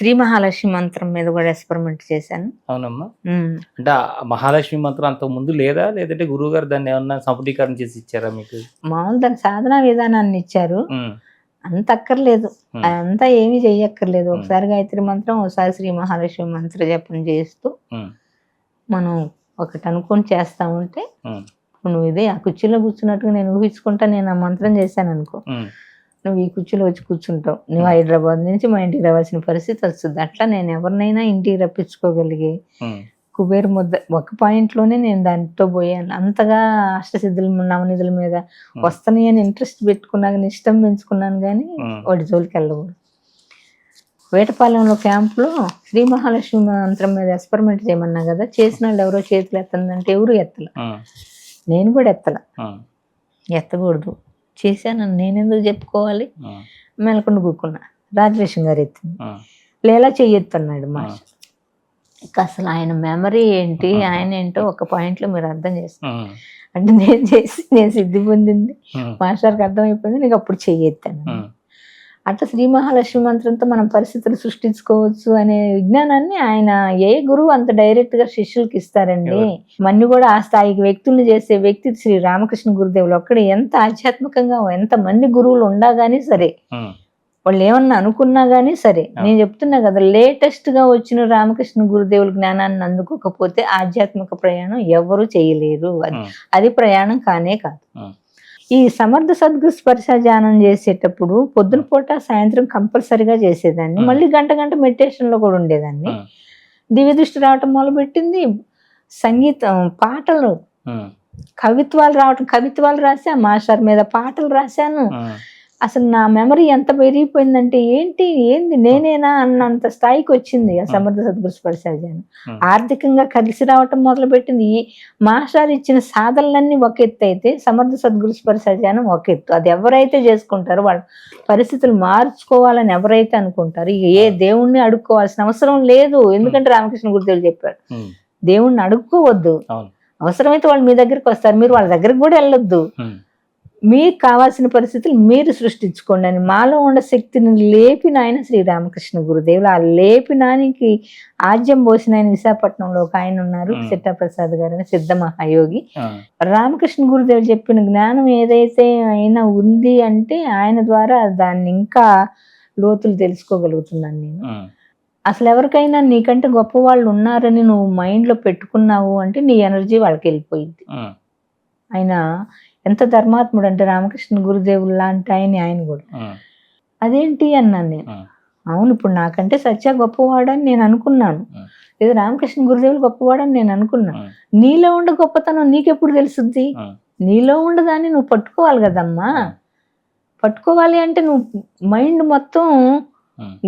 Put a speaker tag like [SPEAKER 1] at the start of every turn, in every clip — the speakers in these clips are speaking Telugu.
[SPEAKER 1] శ్రీ మహాలక్ష్మి మంత్రం మీద కూడా ఎక్స్పెరిమెంట్ చేశాను.
[SPEAKER 2] అవునమ్మా.
[SPEAKER 1] హ్మ్.
[SPEAKER 2] అంటే ఆ మహాలక్ష్మి మంత్రం అంతకు ముందు లేదా? లేదంటే గురువుగారు దాన్ని ఏమన్నా సఫలీకరణ చేసి ఇచ్చారా మీకు?
[SPEAKER 1] మామూలు దాని సాధనా విధానాన్ని ఇచ్చారు.
[SPEAKER 2] హ్మ్.
[SPEAKER 1] అంత అక్కర్లేదు.
[SPEAKER 2] హ్మ్.
[SPEAKER 1] అదంతా ఏమీ చెయ్యక్కర్లేదు. ఒకసారి గాయత్రి మంత్రం, ఒకసారి శ్రీ మహాలక్ష్మి మంత్ర జపం చేస్తూ
[SPEAKER 2] హ్మ్.
[SPEAKER 1] మనం ఒకటి అనుకొని చేస్తా ఉంటే
[SPEAKER 2] హ్మ్.
[SPEAKER 1] నువ్వు ఇదే ఆ కుర్చీలో కూర్చున్నట్టుగా నేను ఊహించుకుంటా నేను ఆ మంత్రం చేశాననుకో,
[SPEAKER 2] హ్మ్.
[SPEAKER 1] నువ్వు ఈ కుర్చీలో వచ్చి కూర్చుంటావు. నువ్వు హైదరాబాద్ నుంచి మా ఇంటికి రావాల్సిన పరిస్థితి వస్తుంది. అట్లా నేను ఎవరినైనా ఇంటికి రప్పించుకోగలిగే
[SPEAKER 2] హ్మ్.
[SPEAKER 1] కుబేర ముద్ద ఒక పాయింట్లోనే నేను దాంతో పోయాను. అంతగా అష్టసిద్ధులు నవనిధుల మీద వస్తున్నాయి అని ఇంట్రెస్ట్ పెట్టుకున్నాక ఇష్టం పెంచుకున్నాను కానీ వాటి జోలికి వెళ్ళకూడదు. వేటపాలెంలో క్యాంపులో శ్రీ మహాలక్ష్మి మంత్రం మీద ఎక్స్పెరిమెంట్ చేయమన్నా కదా, చేసిన వాళ్ళు ఎవరో చేతులు ఎత్తందంటే ఎవరు ఎత్తల. నేను కూడా ఎత్తల, ఎత్తకూడదు. చేశాను, నేనెందుకు చెప్పుకోవాలి. మెలకుండా కూకున్నా. రాజలక్ష్మి గారు ఎత్తింది, లేలా చెయ్యొద్దన్నాడు మాస్టర్. అసలు ఆయన మెమరీ ఏంటి, ఆయన ఏంటో ఒక పాయింట్లో మీరు అర్థం చేస్తారు. అంటే నేను చేసి నేను సిద్ధి పొందింది మాస్టర్కి అర్థమైపోయింది, నీకు అప్పుడు చెయ్యెత్తాను. అట్లా శ్రీ మహాలక్ష్మి మంత్రంతో మనం పరిస్థితులు సృష్టించుకోవచ్చు అనే విజ్ఞానాన్ని ఆయన ఏ గురువు అంత డైరెక్ట్ గా శిష్యులకి ఇస్తారండి. మన్ని కూడా ఆ స్థాయికి వ్యక్తుల్ని చేసే వ్యక్తి శ్రీ రామకృష్ణ గురుదేవులు ఒక్కడే. ఎంత ఆధ్యాత్మికంగా ఎంత మంది గురువులు ఉండగానే సరే, వాళ్ళు ఏమన్నా అనుకున్నా కానీ సరే, నేను చెప్తున్నా కదా, లేటెస్ట్ గా వచ్చిన రామకృష్ణ గురుదేవుల జ్ఞానాన్ని అందుకోకపోతే ఆధ్యాత్మిక ప్రయాణం ఎవరు చేయలేరు. అది ప్రయాణం కానే కాదు. ఈ సమర్థ సద్గురు స్పర్శ ధ్యానం చేసేటప్పుడు పొద్దున పూట సాయంత్రం కంపల్సరిగా చేసేదాన్ని. మళ్ళీ గంట గంట మెడిటేషన్ లో కూడా ఉండేదాన్ని. దివ్య దృష్టి రావటం మొదలుపెట్టింది. సంగీతం, పాటలు, కవిత్వాలు రావటం, కవిత్వాలు రాసా, మాస్టర్ మీద పాటలు రాశాను. అసలు నా మెమరీ ఎంత పెరిగిపోయిందంటే ఏంది నేనేనా అన్నంత స్థాయికి వచ్చింది ఆ సమర్థ సద్గురు స్పర్శ ధ్యానం. ఆర్థికంగా కలిసి రావటం మొదలుపెట్టింది. ఈ మాస్టర్ ఇచ్చిన సాధనలన్నీ ఒక ఎత్తు అయితే సమర్థ సద్గురు స్పర్శ ధ్యానం ఒక ఎత్తు. అది ఎవరైతే చేసుకుంటారో వాళ్ళ పరిస్థితులు మార్చుకోవాలని ఎవరైతే అనుకుంటారో ఏ దేవుణ్ణి అడుక్కోవాల్సిన అవసరం లేదు. ఎందుకంటే రామకృష్ణ గురుదేవులు చెప్పారు, దేవుణ్ణి అడుక్కోవద్దు. అవసరమైతే వాళ్ళు మీ దగ్గరికి వస్తారు, మీరు వాళ్ళ దగ్గరికి కూడా వెళ్ళొద్దు. మీకు కావాల్సిన పరిస్థితులు మీరు సృష్టించుకోండి అని మాలో ఉన్న శక్తిని లేపిన ఆయన శ్రీరామకృష్ణ గురుదేవులు. ఆ లేపినానికి ఆజ్యం పోసిన ఆయన విశాఖపట్నంలో ఒక ఆయన ఉన్నారు, చిట్టాప్రసాద్ గారు అని, సిద్ధ మహాయోగి. రామకృష్ణ గురుదేవులు చెప్పిన జ్ఞానం ఏదైతే అయినా ఉంది అంటే ఆయన ద్వారా దాన్ని ఇంకా లోతులు తెలుసుకోగలుగుతున్నాను నేను. అసలు ఎవరికైనా నీకంటే గొప్ప వాళ్ళు ఉన్నారని నువ్వు మైండ్లో పెట్టుకున్నావు అంటే నీ ఎనర్జీ వాళ్ళకి వెళ్ళిపోయింది. ఆయన ఎంత ధర్మాత్ముడు అంటే రామకృష్ణ గురుదేవులు లాంటి ఆయన కూడా. అదేంటి అన్నాను నేను. అవును, ఇప్పుడు నాకంటే సత్య గొప్పవాడని నేను అనుకున్నాను, లేదా రామకృష్ణ గురుదేవులు గొప్పవాడని నేను అనుకున్నాను. నీలో ఉండే గొప్పతనం నీకెప్పుడు తెలుసుద్ది? నీలో ఉండదాన్ని నువ్వు పట్టుకోవాలి కదమ్మా. పట్టుకోవాలి అంటే నువ్వు మైండ్ మొత్తం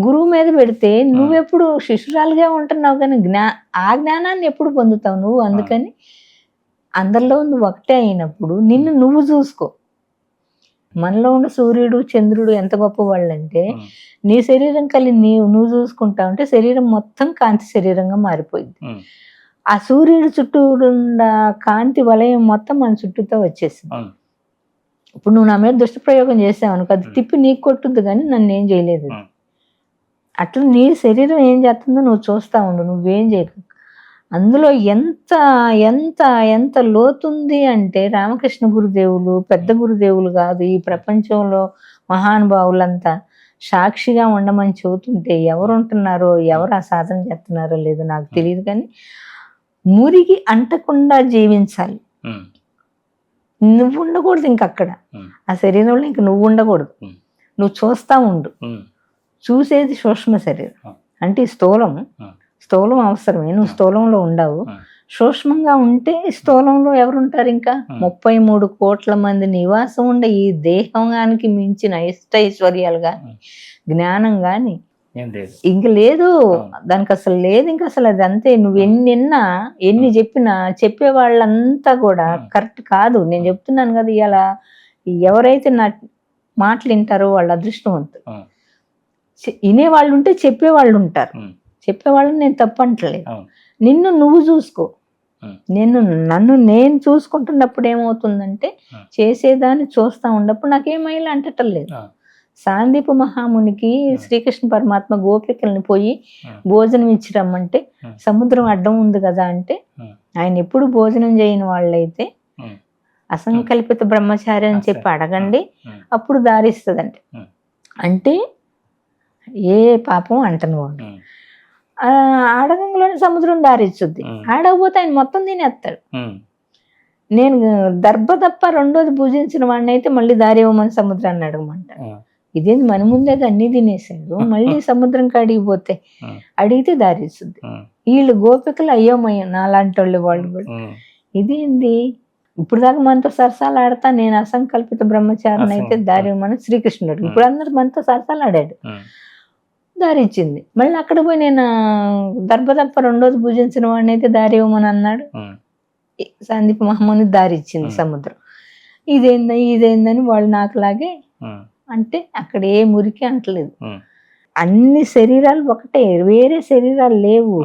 [SPEAKER 1] గురువు మీద పెడితే నువ్వెప్పుడు శిష్యురాలుగా ఉంటున్నావు, కానీ ఆ జ్ఞానాన్ని ఎప్పుడు పొందుతావు నువ్వు? అందుకని అందరిలో నువ్వు ఒకటే అయినప్పుడు నిన్ను నువ్వు చూసుకో. మనలో ఉన్న సూర్యుడు చంద్రుడు ఎంత గొప్ప వాళ్ళంటే, నీ శరీరం కలిగి నువ్వు చూసుకుంటా ఉంటే శరీరం మొత్తం కాంతి శరీరంగా మారిపోయింది. ఆ సూర్యుడు చుట్టూ ఉన్న కాంతి వలయం మొత్తం మన చుట్టూతో వచ్చేసింది. ఇప్పుడు నువ్వు నా మీద దుష్టప్రయోగం చేసావు అనుకో, అది తిప్పి నీకు కొట్టుద్ది కానీ నన్ను ఏం చేయలేదు. అట్లా నీ శరీరం ఏం చేస్తుందో నువ్వు చూస్తూ ఉండు, నువ్వేం చేయకు. అందులో ఎంత ఎంత ఎంత లోతుంది అంటే రామకృష్ణ గురుదేవులు పెద్ద గురుదేవులు కాదు, ఈ ప్రపంచంలో మహానుభావులంతా సాక్షిగా ఉండమని చెబుతుంటే ఎవరు ఉంటున్నారో, ఎవరు ఆ సాధన చేస్తున్నారో లేదో నాకు తెలియదు, కానీ మురిగి అంటకుండా జీవించాలి. నువ్వు ఉండకూడదు ఇంకక్కడ, ఆ శరీరంలో ఇంక నువ్వు ఉండకూడదు. నువ్వు చూస్తూ ఉండు. చూసేది సూక్ష్మ శరీరం అంటే స్థూలం అవసరమే, నువ్వు స్థూలంలో ఉండవు. సూక్ష్మంగా ఉంటే స్థూలంలో ఎవరుంటారు? ఇంకా 33 కోట్ల మంది నివాసం ఉండే ఈ దేహానికి మించిన ఐశ్వర్యాలు కానీ జ్ఞానం కానీ ఇంక లేదు దానికి, అసలు లేదు. ఇంకా అసలు అది అంతే. నువ్వు ఎన్ని చెప్పినా చెప్పే వాళ్ళంతా కూడా కరెక్ట్ కాదు. నేను చెప్తున్నాను కదా, ఇవాళ ఎవరైతే నా మాటలు వింటారో వాళ్ళు అదృష్టవంతులు. వినేవాళ్ళు ఉంటే చెప్పేవాళ్ళు ఉంటారు. చెప్పేవాళ్ళని నేను తప్పంటలేదు. నిన్ను నువ్వు చూసుకో. నన్ను నేను చూసుకుంటున్నప్పుడు ఏమవుతుందంటే, చేసేదాన్ని చూస్తూ ఉన్నప్పుడు నాకేమైనా అంటటం లేదు. సాందీప మహామునికి శ్రీకృష్ణ పరమాత్మ గోపికల్ని పోయి భోజనం ఇచ్చి రమ్మంటే సముద్రం అడ్డం ఉంది కదా అంటే ఆయన ఎప్పుడు భోజనం చేయని వాళ్ళైతే అసంకల్పిత బ్రహ్మచారి అని చెప్పి అడగండి, అప్పుడు దారిస్తుందండి. అంటే ఏ పాపం అంటను వాడు అడగంలోనే సముద్రం దారిచ్చుద్ది. ఆడకపోతే ఆయన మొత్తం తినేస్తాడు. నేను దర్భ తప్ప రెండోది పూజించిన వాడిని అయితే మళ్ళీ దారి ఇవ్వమని సముద్రాన్ని అడగమంటాడు. ఇదేంది మన ముందే అన్ని తినేసాడు, మళ్ళీ సముద్రం కాడికి పోతే అడిగితే దారిస్తుంది. వీళ్ళు గోపికలు అయ్యోమయ్యో నాలాంటి వాళ్ళు కూడా ఇదేంది ఇప్పుడు దాకా మనతో సరసాలు ఆడతా నేను అసంకల్పిత బ్రహ్మచారిని అయితే దారి ఇవ్వమని శ్రీకృష్ణుడు, ఇప్పుడు అందరు మనతో సరసాలు ఆడాడు, దారి ఇచ్చింది. మళ్ళీ అక్కడ పోయి నేను దర్భ తప్ప రెండోది పూజించిన వాడిని అయితే దారి ఇవ్వమని అన్నాడు. సందీప్ మహమ్మని దారి ఇచ్చింది సముద్రం. ఇదేందని వాళ్ళు నాకులాగే అంటే అక్కడ ఏ మురికి అంటలేదు. అన్ని శరీరాలు ఒకటే, వేరే శరీరాలు లేవు.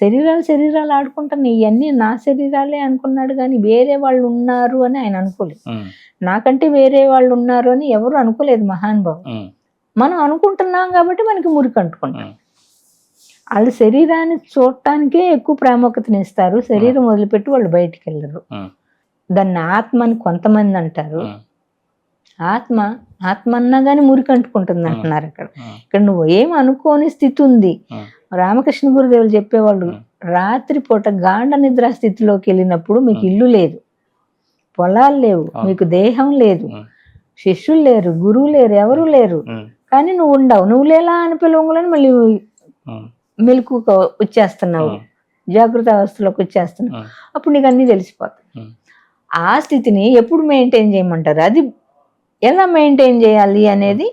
[SPEAKER 1] శరీరాలు ఆడుకుంటాను, ఇవన్నీ నా శరీరాలే అనుకున్నాడు కానీ వేరే వాళ్ళు ఉన్నారు అని ఆయన అనుకోలేదు. నాకంటే వేరే వాళ్ళు ఉన్నారు అని ఎవరు అనుకోలేదు మహానుభావు. మనం అనుకుంటున్నాం కాబట్టి మనకి మురికి అంటుకుంటాం. వాళ్ళు శరీరాన్ని చూడటానికే ఎక్కువ ప్రాముఖ్యతనిస్తారు, శరీరం వదిలిపెట్టి వాళ్ళు బయటికి వెళ్ళరు. దాన్ని ఆత్మ అని కొంతమంది అంటారు. ఆత్మ అన్నా కానీ మురికి అంటుకుంటుంది అంటున్నారు. ఇక్కడ నువ్వు ఏం అనుకోని స్థితి ఉంది. రామకృష్ణ గురుదేవులు చెప్పేవాళ్ళు, రాత్రిపూట గాఢ నిద్ర స్థితిలోకి వెళ్ళినప్పుడు మీకు ఇల్లు లేదు, పొలాలు లేవు, మీకు దేహం లేదు, శిష్యులు లేరు, గురువు లేరు, ఎవరు లేరు, కానీ నువ్వు ఉండవు. నువ్వు లేలా అని పిలవలని మళ్ళీ మెలకు వచ్చేస్తున్నావు, జాగృత అవస్థలోకి వచ్చేస్తున్నావు. అప్పుడు నీకు అన్నీ తెలిసిపోతాయి. ఆ స్థితిని ఎప్పుడు మెయింటైన్ చేయమంటారు, అది ఎలా మెయింటైన్ చేయాలి అనేది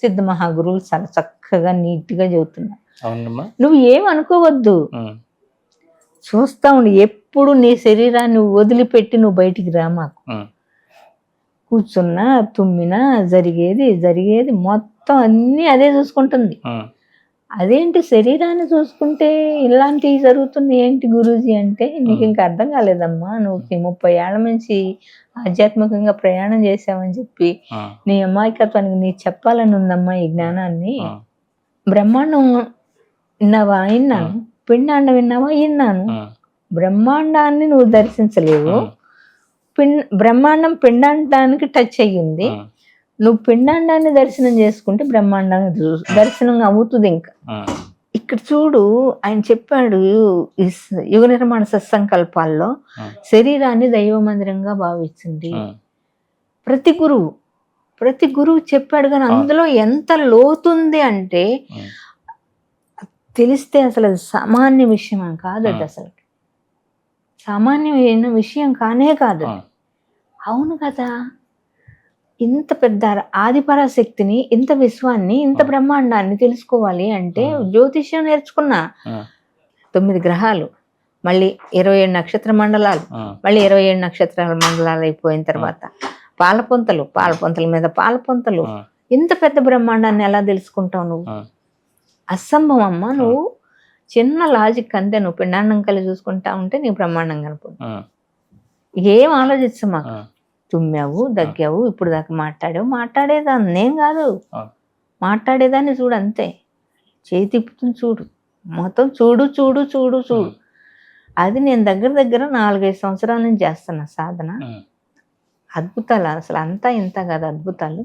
[SPEAKER 1] సిద్ధ మహాగురువులు చాలా చక్కగా నీట్గా చెబుతున్నారు. నువ్వు ఏం అనుకోవద్దు, చూస్తా ఉండి ఎప్పుడు నీ శరీరాన్ని వదిలిపెట్టి నువ్వు బయటికి రా. మాకు కూర్చున్నా తుమ్మినా జరిగేది మొత్తం అన్నీ అదే చూసుకుంటుంది. అదేంటి శరీరాన్ని చూసుకుంటే ఇలాంటివి జరుగుతుంది ఏంటి గురూజీ అంటే, నీకు ఇంకా అర్థం కాలేదమ్మా, నువ్వు 30 ఏళ్ల నుంచి ఆధ్యాత్మికంగా ప్రయాణం చేసావని చెప్పి నీ అమాయకత్వానికి నీకు చెప్పాలని ఉందమ్మా ఈ జ్ఞానాన్ని. బ్రహ్మాండం విన్నావా? విన్నాను. పిండాండం విన్నావా? విన్నాను. బ్రహ్మాండాన్ని నువ్వు దర్శించలేవు, బ్రహ్మాండం పిండాండానికి టచ్ అయ్యింది. నువ్వు పిండాండాన్ని దర్శనం చేసుకుంటే బ్రహ్మాండాన్ని దర్శనం అవుతుంది. ఇంకా ఇక్కడ చూడు, ఆయన చెప్పాడు యుగ నిర్మాణ సత్సంకల్పాల్లో శరీరాన్ని దైవ మందిరంగా భావించండి. ప్రతి గురువు చెప్పాడు, కానీ అందులో ఎంత లోతుంది అంటే తెలిస్తే అసలు అది సామాన్య విషయం కాదు. అది అసలు సామాన్యమైన విషయం కానే కాదు. అవును కదా, ఇంత పెద్ద ఆదిపరాశక్తిని, ఇంత విశ్వాన్ని, ఇంత బ్రహ్మాండాన్ని తెలుసుకోవాలి అంటే జ్యోతిష్యం నేర్చుకున్నా. 9 గ్రహాలు, మళ్ళీ 27 నక్షత్ర మండలాలు, మళ్ళీ 27 నక్షత్రాల మండలాలు అయిపోయిన తర్వాత పాలపుంతల మీద పాలపుంతలు, ఇంత పెద్ద బ్రహ్మాండాన్ని ఎలా తెలుసుకుంటావు నువ్వు? అసంభవం అమ్మా. నువ్వు చిన్న లాజిక్ అంతే, నువ్వు పిండాండం కలిసి చూసుకుంటా ఉంటే నీకు బ్రహ్మాండం కనపడుతుంది. ఏం ఆలోచించమా, తుమ్మావు, దగ్గావు, ఇప్పుడు దాకా మాట్లాడేదాన్ని నేను కాదు, మాట్లాడేదాన్ని చూడు అంతే. చేయి తిప్పుతుంది చూడు, మొత్తం చూడు. అది నేను దగ్గర 4-5 సంవత్సరాల నుంచి చేస్తున్నా సాధన. అద్భుతాలు అసలు అంతా ఇంత కాదు, అద్భుతాలు.